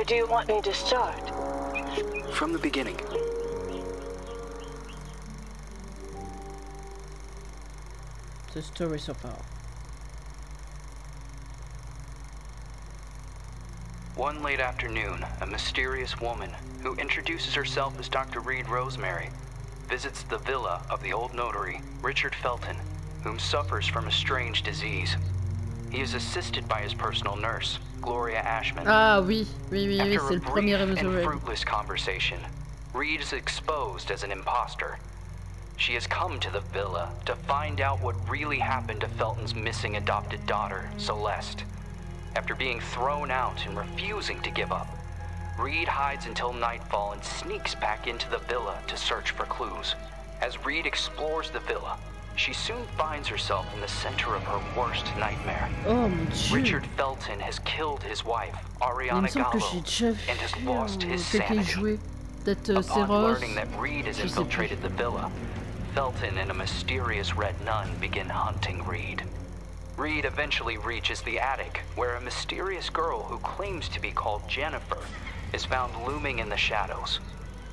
Where do you want me to start? From the beginning. The story so far. One late afternoon, a mysterious woman, who introduces herself as Dr. Reed Rosemary, visits the villa of the old notary, Richard Felton, whom suffers from a strange disease. He is assisted by his personal nurse, Gloria Ashman. Ah oui, c'est After le premier a brief and épisode. fruitless conversation, Reed is exposed as an imposter. She has come to the villa to find out what really happened to Felton's missing adopted daughter, Celeste. After being thrown out and refusing to give up, Reed hides until nightfall and sneaks back into the villa to search for clues. As Reed explores the villa, she soon finds herself in the center of her worst nightmare. Oh mon Dieu. Richard Felton has killed his wife, Il Ariana me semble que Gallo, j'ai déjà and has vu lost his quelqu'un sanity. jouer. Peut-être Upon Séros. learning that Reed has infiltrated the villa, Felton and a mysterious red nun begin hunting Reed. Reed eventually reaches the attic, where a mysterious girl who claims to be called Jennifer is found looming in the shadows.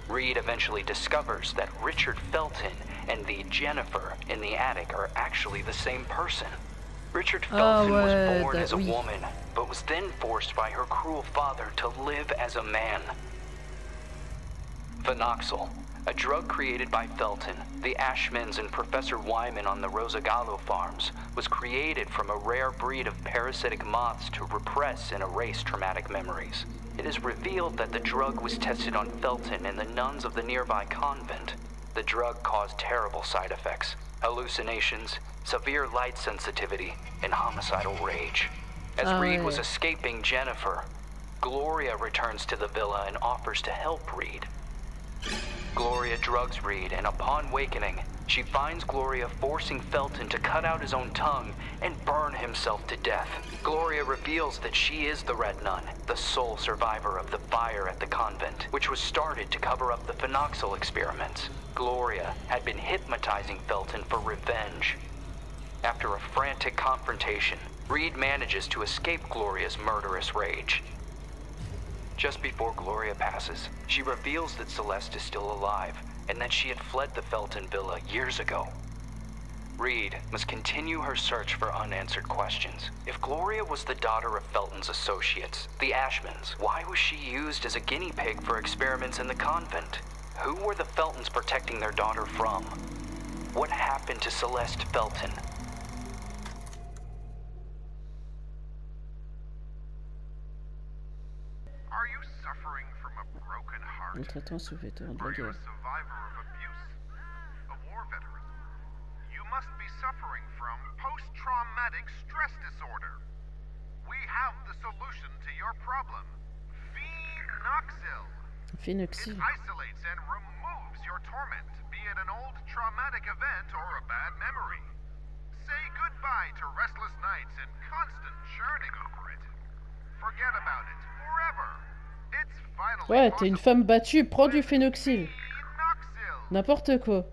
Reed eventually discovers that Richard Felton and the Jennifer in the attic are actually the same person. Richard Felton was born as a woman, but was then forced by her cruel father to live as a man. Phenoxyl, a drug created by Felton, the Ashmans, and Professor Wyman on the Rosagallo farms, was created from a rare breed of parasitic moths to repress and erase traumatic memories. It is revealed that the drug was tested on Felton and the nuns of the nearby convent. The drug caused terrible side effects: hallucinations, severe light sensitivity, and homicidal rage. As Reed was escaping Jennifer, Gloria returns to the villa and offers to help Reed. Gloria drugs Reed, and upon awakening, she finds Gloria forcing Felton to cut out his own tongue and burn himself to death. Gloria reveals that she is the Red Nun, the sole survivor of the fire at the convent, which was started to cover up the phenoxyl experiments. Gloria had been hypnotizing Felton for revenge. After a frantic confrontation, Reed manages to escape Gloria's murderous rage. Just before Gloria passes, she reveals that Celeste is still alive and that she had fled the Felton villa years ago. Reed must continue her search for unanswered questions. If Gloria was the daughter of Felton's associates, the Ashmans, why was she used as a guinea pig for experiments in the convent? Who were the Feltons protecting their daughter from? What happened to Celeste Felton? Are you suffering from a broken heart? Le traitement sous vêtements de Are la you a guerre. survivor of abuse? A war veteran? You must be suffering from post-traumatic stress disorder. We have the solution to your problem. Phenoxyl. It Phenoxyl. isolates and removes your torment, be it an old traumatic event or a bad memory. Say goodbye to restless nights and constant churning over it. Forget about it forever. It's finally Ouais, t'es une possible. femme battue, prends du phénoxyl. Phenoxyl. N'importe quoi.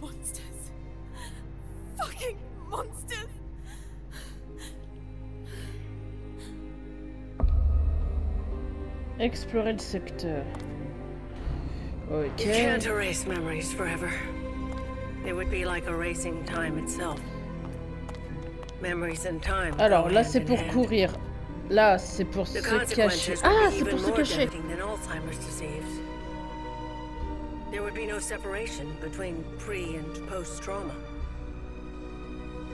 Monsters. Fucking monsters. Explorer le secteur. Ok. You can't erase memories forever. It would be like erasing time itself. Memories and time. Alors go là hand c'est in pour hand. courir. Là c'est pour se The cacher. consequences Ah, would be c'est even pour se more cacher. daunting than Alzheimer's disease. There would be no separation between pre and post-trauma.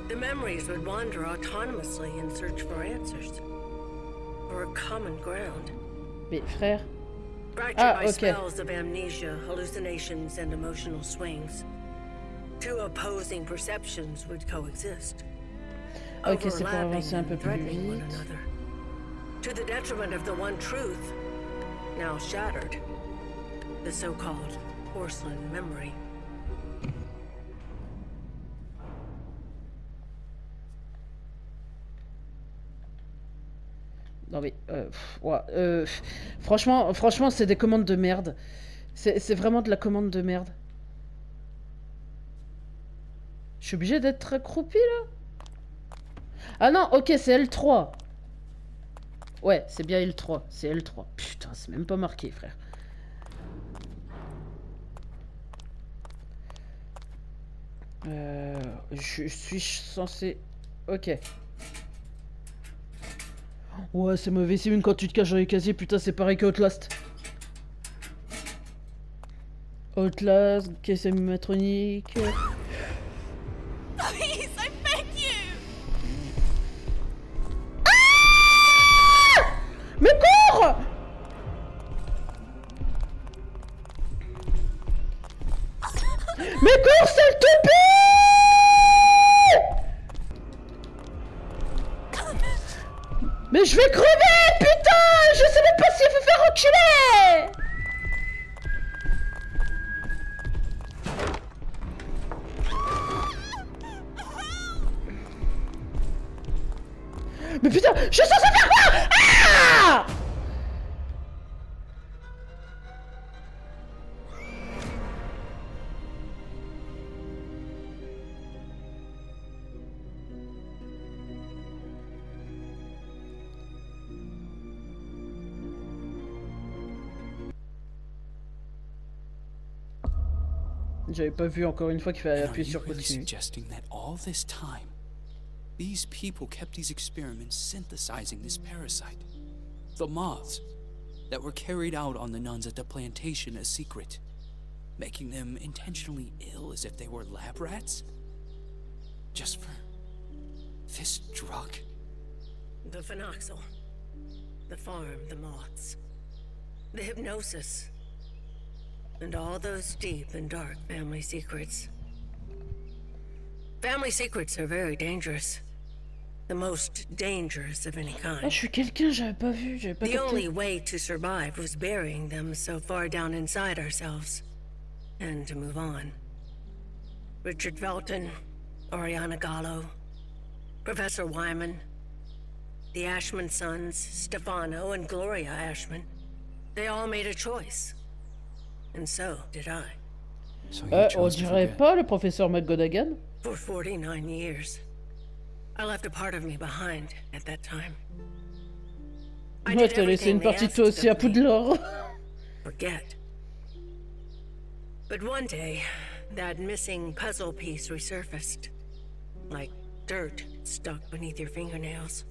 The memories would wander autonomously in search for answers, or a common ground. Mais frère. Fractured Ah, by ok. spells of amnesia, hallucinations, and emotional swings. Two opposing perceptions would coexist. Ok, c'est pour overlapping avancer un peu and plus threatening one vite. another. To the detriment of the one truth, now shattered. The so-called porcelain memory. Non mais, ouais, franchement, c'est des commandes de merde. C'est vraiment de la commande de merde. Je suis obligé d'être accroupi là? Ah non, ok, c'est L3. Ouais, c'est bien L3. C'est L3. Putain, c'est même pas marqué, frère. Je suis censé... Ok. Ouais, c'est mauvais signe quand tu te caches dans les casiers. Putain, c'est pareil que Outlast. Outlast, caisse animatronique... Please, I beg you! Mais cours! Mais cours, s'il te plaît! Mais je vais crever, putain! Je sais même pas s'il faut faire enculer! Mais putain, je suis censé faire quoi? Ah! J'avais pas vu encore une fois qu'il fallait appuyer sur continue. Suggesting that all this time, these people kept these experiments synthesizing this parasite, the moths, that were carried out on the nuns at the plantation as secret, making them intentionally ill as if they were lab rats? Just for this drug? The phenoxyl, the farm, the moths, the hypnosis, and all those deep and dark family secrets. Family secrets are very dangerous. The most dangerous of any Ah, kind. je suis quelqu'un, j'avais pas vu, j'avais pas The only capté. way to survive was burying them so far down inside ourselves, and to move on. Richard Felton, Oriana Gallo, Professor Wyman, the Ashman sons, Stefano and Gloria Ashman, they all made a choice. And so did I. So On chose to dirait forget. pas le professeur McGonagall? For 49 years, I left a part of me behind at that time. I Ouais, did t'as laissé everything une they partie de toi asked aussi à of me. Poudlard. Forget. But one day, that missing puzzle piece resurfaced. Like dirt stuck beneath your fingernails.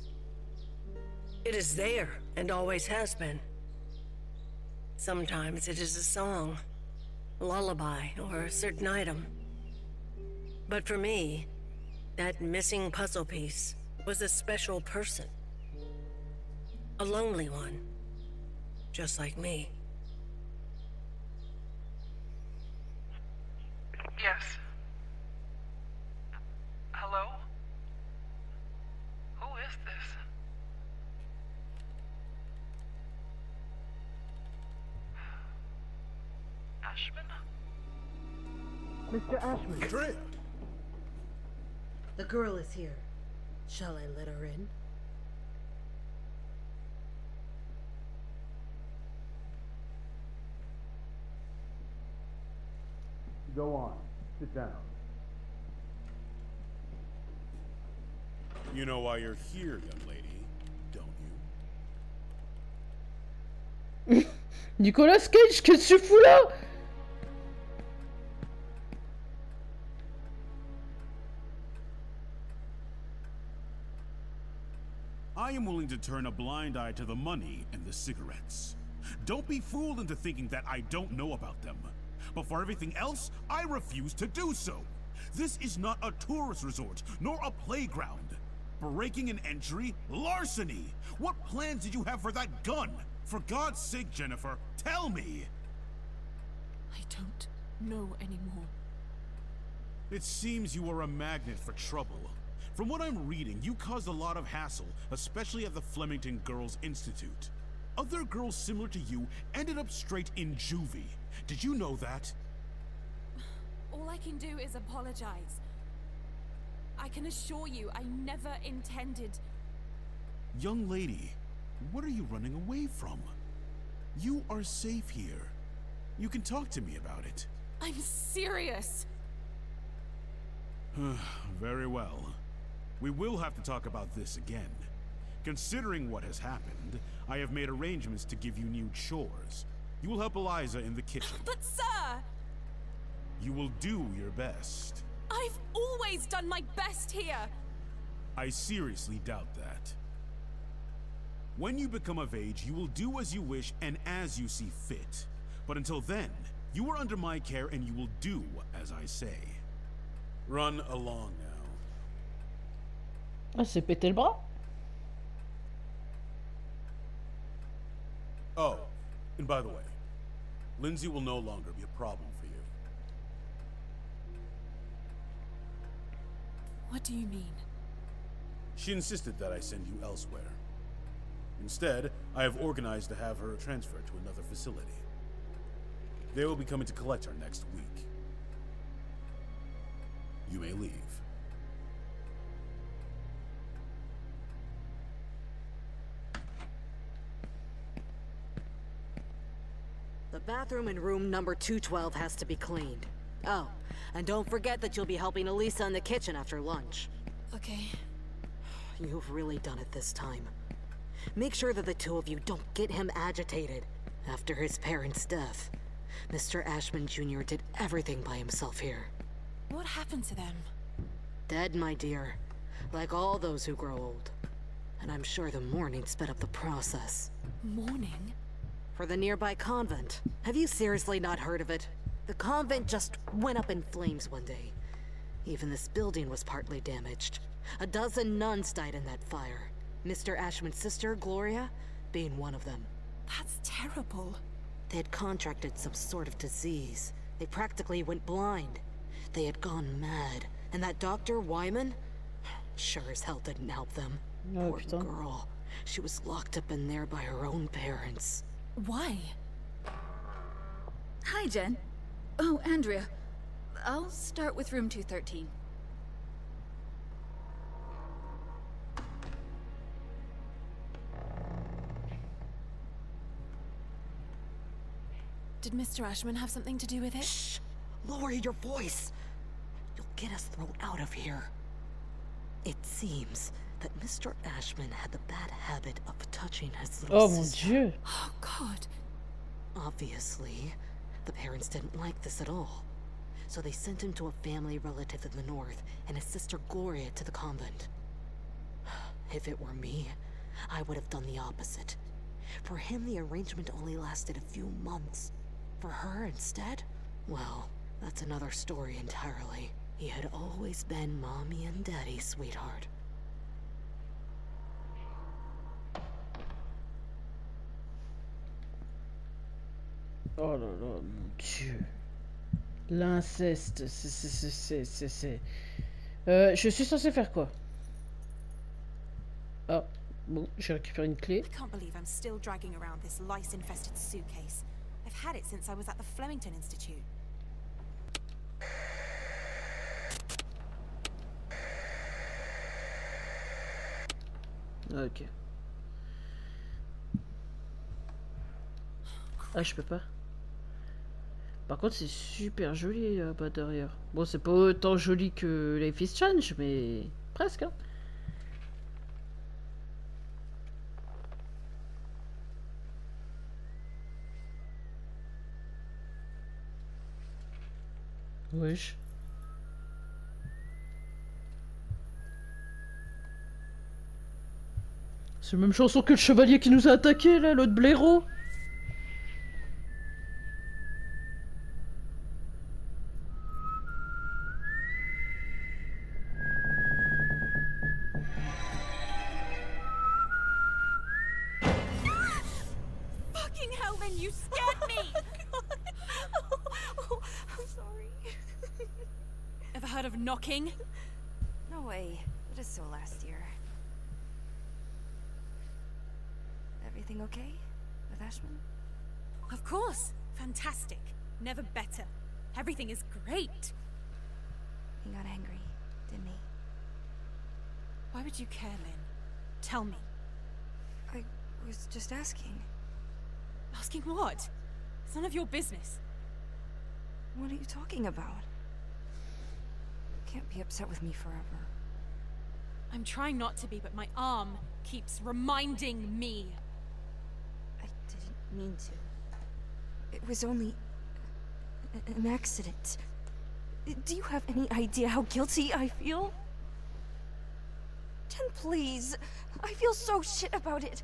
It is there, and always has been. Sometimes it is a song, a lullaby, or a certain item. But for me, that missing puzzle piece was a special person. A lonely one. Just like me. Yes. Hello? Who is this? Ashman? Mr. Ashman. Andrea! The girl is here. Shall I let her in? Go on. Sit down. You know why you're here, young lady, don't you? Nicolas Cage, qu'est-ce que tu fous là? I am willing to turn a blind eye to the money and the cigarettes. Don't be fooled into thinking that I don't know about them. But for everything else, I refuse to do so. This is not a tourist resort, nor a playground. Breaking an entry? Larceny! What plans did you have for that gun? For God's sake, Jennifer, tell me! I don't know anymore. It seems you are a magnet for trouble. From what I'm reading, you caused a lot of hassle, especially at the Flemington Girls Institute. Other girls similar to you ended up straight in juvie. Did you know that? All I can do is apologize. I can assure you I never intended... Young lady, what are you running away from? You are safe here. You can talk to me about it. I'm serious. Very well. We will have to talk about this again. Considering what has happened, I have made arrangements to give you new chores. You will help Eliza in the kitchen. But sir! You will do your best. I've always done my best here! I seriously doubt that. When you become of age, you will do as you wish and as you see fit. But until then, you are under my care and you will do as I say. Run along now. Ah, c'est pété le bras. Oh, and by the way, Lindsay will no longer be a problem for you. What do you mean? She insisted that I send you elsewhere. Instead, I have organized to have her transferred to another facility. They will be coming to collect her next week. You may leave. The bathroom in room number 212 has to be cleaned. Oh, and don't forget that you'll be helping Elisa in the kitchen after lunch. Okay. You've really done it this time. Make sure that the two of you don't get him agitated. After his parents' death, Mr. Ashman Jr. did everything by himself here. What happened to them? Dead, my dear. Like all those who grow old. And I'm sure the mourning sped up the process. Mourning? For the nearby convent. Have you seriously not heard of it? The convent just went up in flames one day. Even this building was partly damaged. A dozen nuns died in that fire. Mr. Ashman's sister, Gloria, being one of them. That's terrible. They had contracted some sort of disease. They practically went blind. They had gone mad. And that Dr. Wyman? Sure as hell didn't help them. Oh, Poor putain. girl. She was locked up in there by her own parents. Why? Hi, Jen. Oh, Andrea. I'll start with room 213. Did Mr. Ashman have something to do with it? Shh! Lower your voice! You'll get us thrown out of here. It seems that Mr. Ashman had the bad habit of touching his little Oh mon sister. dieu. Oh, God. Obviously, the parents didn't like this at all. So they sent him to a family relative in the north and his sister Gloria to the convent. If it were me, I would have done the opposite. For him, the arrangement only lasted a few months. For her, instead, well, that's another story entirely. He had always been Mommy and Daddy's sweetheart. Oh là là, mon dieu. L'inceste, c'est... je suis censé faire quoi? Ah, bon, j'ai récupéré une clé. I can't believe I'm still dragging around this lice-infested suitcase. I've had it since I was at the Flemington Institute. Ok. Ah, je peux pas. Par contre, c'est super joli là-bas derrière. Bon, c'est pas autant joli que Life is Strange, mais presque. Hein. Wesh. C'est la même chanson que le chevalier qui nous a attaqué là, l'autre blaireau. Fucking hell, then you scared me! Oh, I'm sorry. Ever heard of knocking? No way. I just saw last year. Everything okay with Ashman? Of course. Fantastic. Never better. Everything is great. He got angry, didn't he? Why would you care, Lynn? Tell me. I was just asking. Asking what? It's none of your business. What are you talking about? You can't be upset with me forever. I'm trying not to be, but my arm keeps reminding me. I didn't mean to. It was only an accident. Do you have any idea how guilty I feel? Jen, please. I feel so shit about it.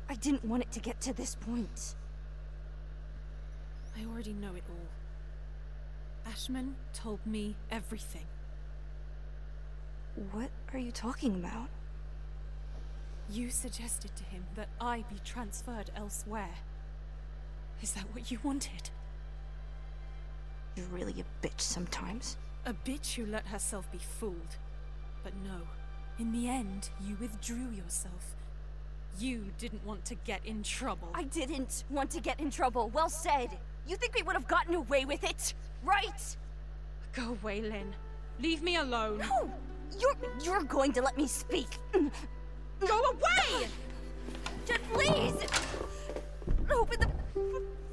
I didn't want it to get to this point. I already know it all. Ashman told me everything. What are you talking about? You suggested to him that I be transferred elsewhere. Is that what you wanted? You're really a bitch sometimes. A bitch who let herself be fooled. But no, in the end, you withdrew yourself. You didn't want to get in trouble. I didn't want to get in trouble. Well said. You think we would have gotten away with it, right? Go away, Lynn. Leave me alone. No! You're going to let me speak. Go away! Jen, please! Open the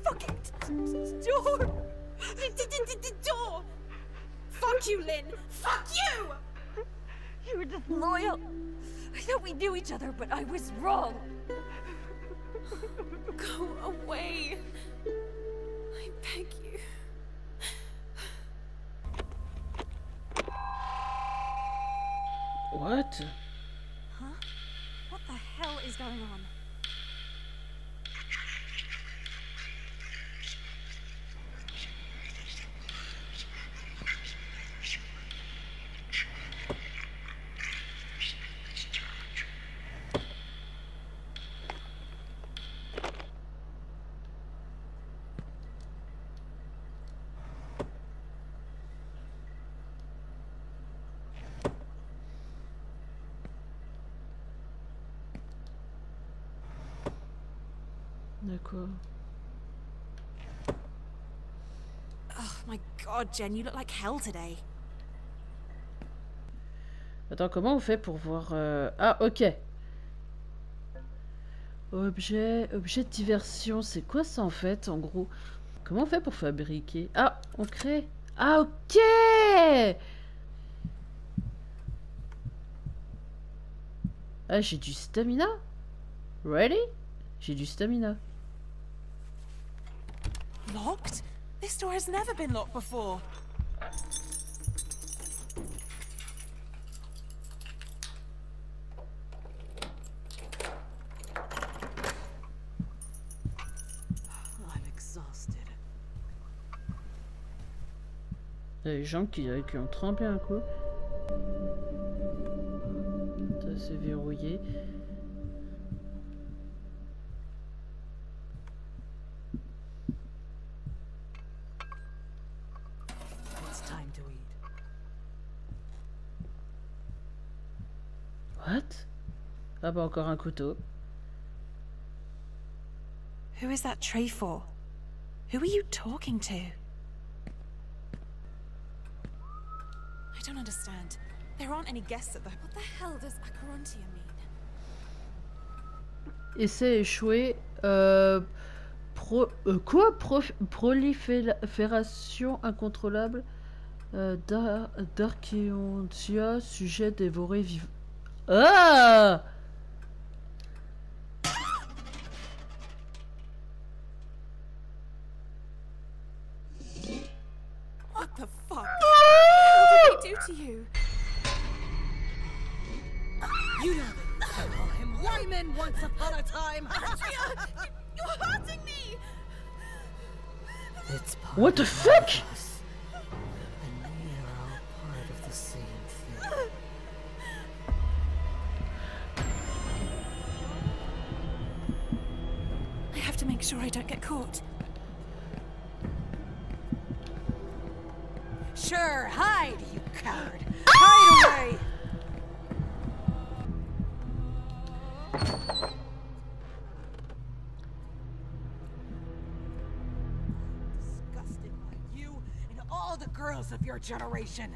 fucking door! The door! Fuck you, Lynn! Fuck you! You were just loyal. I thought we knew each other, but I was wrong. Go away. I beg you. What? Huh? What the hell is going on? D'accord. Oh my god, Jen, you look like hell today. Attends, comment on fait pour voir... Ah, ok. Objet de diversion, c'est quoi ça en fait, en gros? Comment on fait pour fabriquer? Ah, on crée... Ah, ok! Ah, j'ai du stamina? Really? J'ai du stamina. Locked? This door has never been locked before. I'm exhausted. Il y a des gens qui ont trempé un coup. Ça c'est verrouillé. What? Ah bah encore un couteau. Who is that tray for? Who are you talking to? I don't understand. There aren't any guests at the... What the hell does Acherontia mean? Essai échoué. Prolifération incontrôlable d'Archeontia, sujet dévoré vivant. Ah! What the fuck? What did they do to you? You know that I call him Wyman once upon a time. Andrea, you're hurting me. It's part What the of fuck? us, and we are all part of the same thing. I have to make sure I don't get caught. Sure, hide, you coward. Hide away. Disgusted by you and all the girls of your generation.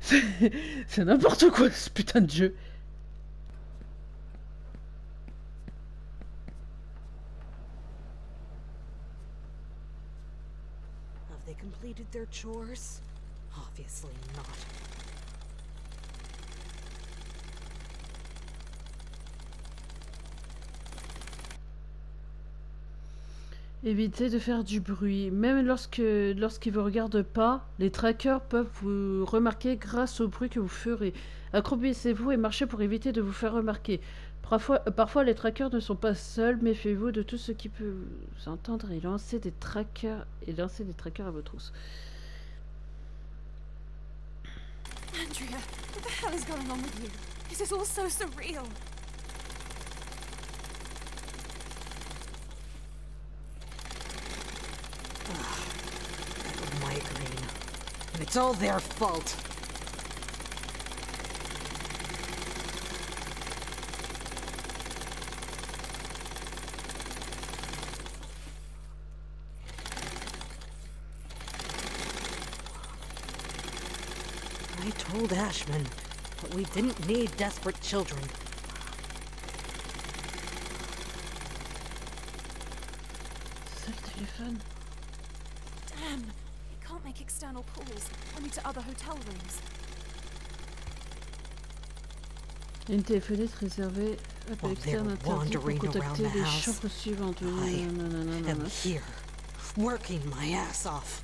C'est n'importe quoi ce putain de jeu. Have they completed their chores? Obviously not. Évitez de faire du bruit. Même lorsqu'ils ne vous regardent pas, les trackers peuvent vous remarquer grâce au bruit que vous ferez. Accroupissez-vous et marchez pour éviter de vous faire remarquer. Parfois les trackers ne sont pas seuls. Méfiez-vous de tout ce qui peut vous entendre et lancez des trackers à vos trousses. Andrea, what the hell is going on with you? This is all so surreal. That migraine. And it's all their fault. I told Ashman that we didn't need desperate children. C'est le téléphone. Damn, it can't make external calls, only to other hotel rooms. Une téléphoniste réservée. Appel externe interdit pour contacter les chambres suivantes. I am here, working my ass off.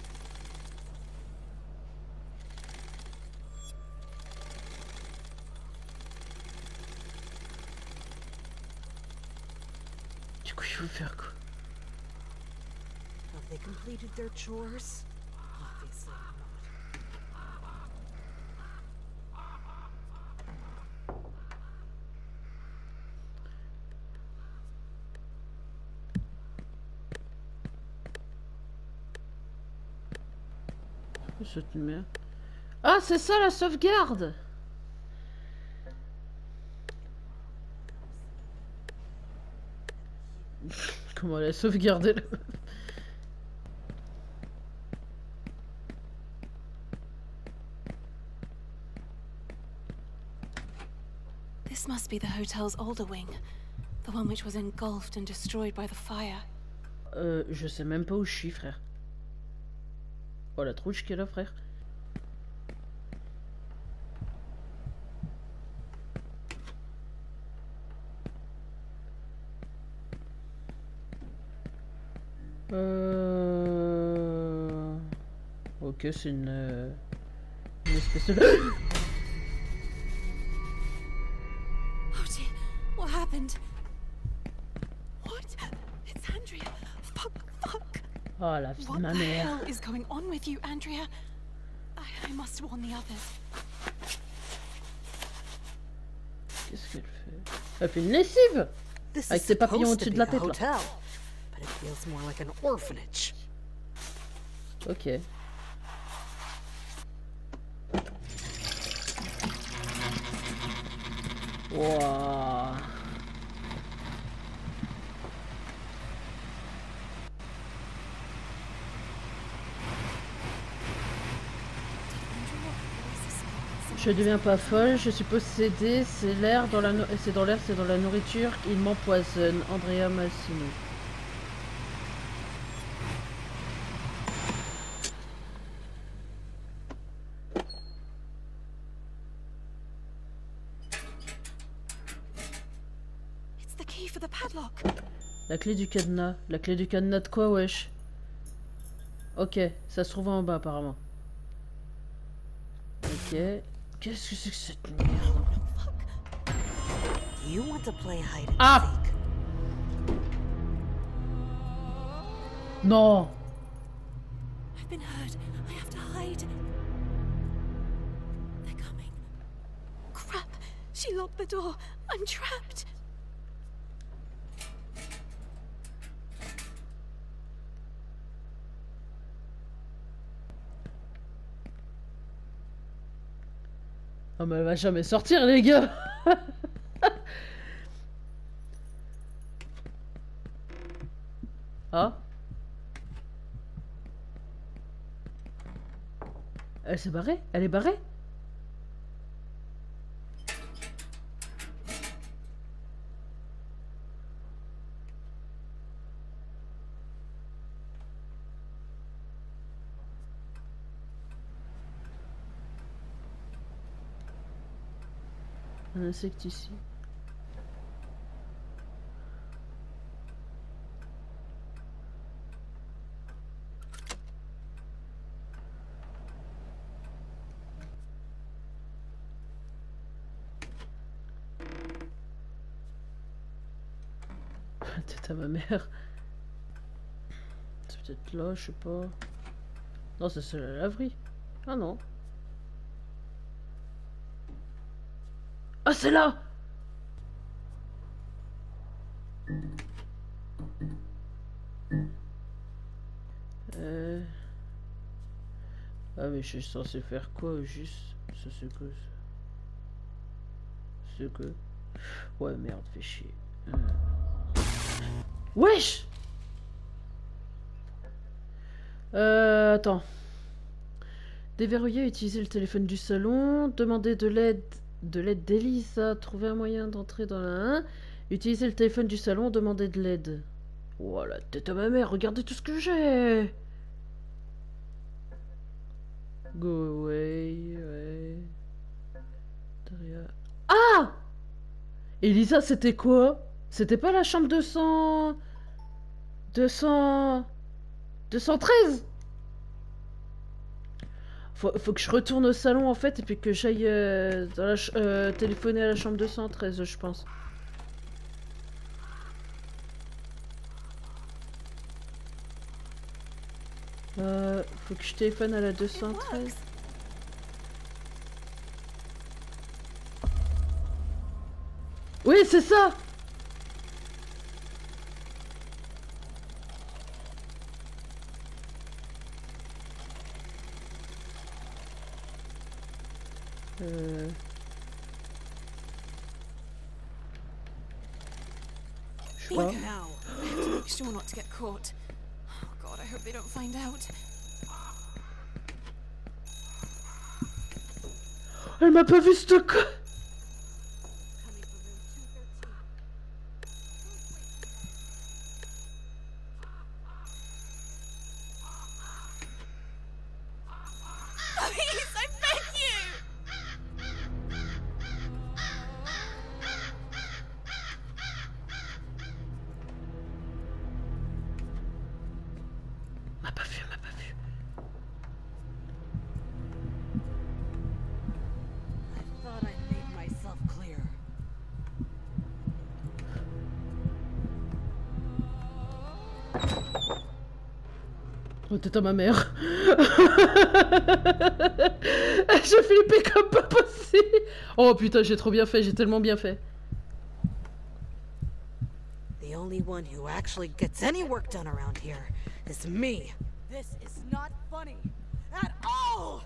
Du coup, il faut faire quoi? Have they completed their chores? Obviously not. Soutenir. Ah, c'est ça la sauvegarde! Comment elle a sauvegardé le... This must be the hotel's older wing, the one which was engulfed and destroyed by the fire. Je sais même pas où je suis, frère. Oh, la trouche qu'elle a, frère. Ok, c'est une espèce de... Oh dear, what happened? What? It's Andrea. Fuck. Oh, la vie de ma mère. What the hell is going on with you, Andrea? I must warn the others. Qu'est-ce qu'elle fait? Elle fait une lessive! Avec ses papillons au-dessus de la tête, là. But it feels more like an orphanage. Ok. Wow. Je deviens pas folle, je suis possédée, c'est l'air, c'est dans l'air, c'est dans la nourriture, il m'empoisonne. Andrea Massino. It's the key for the padlock. La clé du cadenas. La clé du cadenas de quoi, wesh? Ok, ça se trouve en bas apparemment. Ok. Qu'est-ce que c'est que cette merde? You want to play hide and Ah! seek? Non! I've been heard. I have to hide. They're coming. Crap! She locked the door. I'm trapped. Oh mais elle va jamais sortir les gars. Ah. Elle s'est barrée? Elle est barrée? Un insecte ici. Tête à ma mère. C'est peut-être là, je sais pas. Non, c'est la laverie. Ah non. Ah, c'est là! Ah, mais je suis censé faire quoi, juste? Ça, c'est que... C'est que... Ouais, merde, fais chier. Wesh! Attends. Déverrouiller, utiliser le téléphone du salon, demander de l'aide d'Elisa, trouver un moyen d'entrer dans la 1, utiliser le téléphone du salon, demander de l'aide. Oh la tête à ma mère, regardez tout ce que j'ai! Go away, ouais. Derrière. Ah! Elisa, c'était quoi? C'était pas la chambre 213? Faut que je retourne au salon en fait et puis que j'aille téléphoner à la chambre 213, je pense. Faut que je téléphone à la 213. Oui, c'est ça! Look now. I have to make sure not to get caught. Oh God, I hope they don't find out. Elle m'a pas vu ce con. Please, I beg you! M'a pas vu, m'a pas vu. I thought I made myself clear. Oh, t'es à ma mère. J'ai flippé comme pas possible. Oh putain, j'ai trop bien fait, j'ai tellement bien fait. The only one who actually gets any work done around here is me. This is not funny at all!